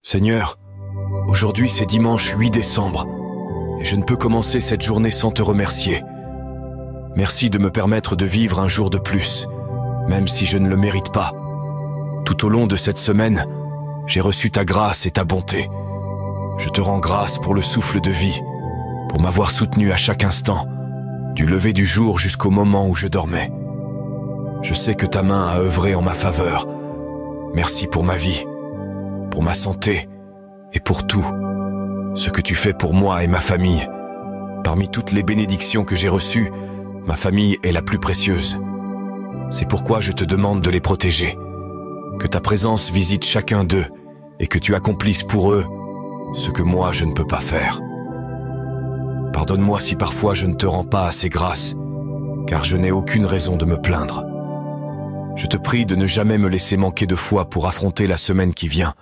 Seigneur, aujourd'hui c'est dimanche 8 décembre et je ne peux commencer cette journée sans te remercier. Merci de me permettre de vivre un jour de plus, même si je ne le mérite pas. Tout au long de cette semaine, j'ai reçu ta grâce et ta bonté. Je te rends grâce pour le souffle de vie, pour m'avoir soutenu à chaque instant, du lever du jour jusqu'au moment où je dormais. Je sais que ta main a œuvré en ma faveur. Merci pour ma vie, pour ma santé et pour tout, ce que tu fais pour moi et ma famille. Parmi toutes les bénédictions que j'ai reçues, ma famille est la plus précieuse. C'est pourquoi je te demande de les protéger, que ta présence visite chacun d'eux et que tu accomplisses pour eux ce que moi je ne peux pas faire. Pardonne-moi si parfois je ne te rends pas assez grâce, car je n'ai aucune raison de me plaindre. Je te prie de ne jamais me laisser manquer de foi pour affronter la semaine qui vient,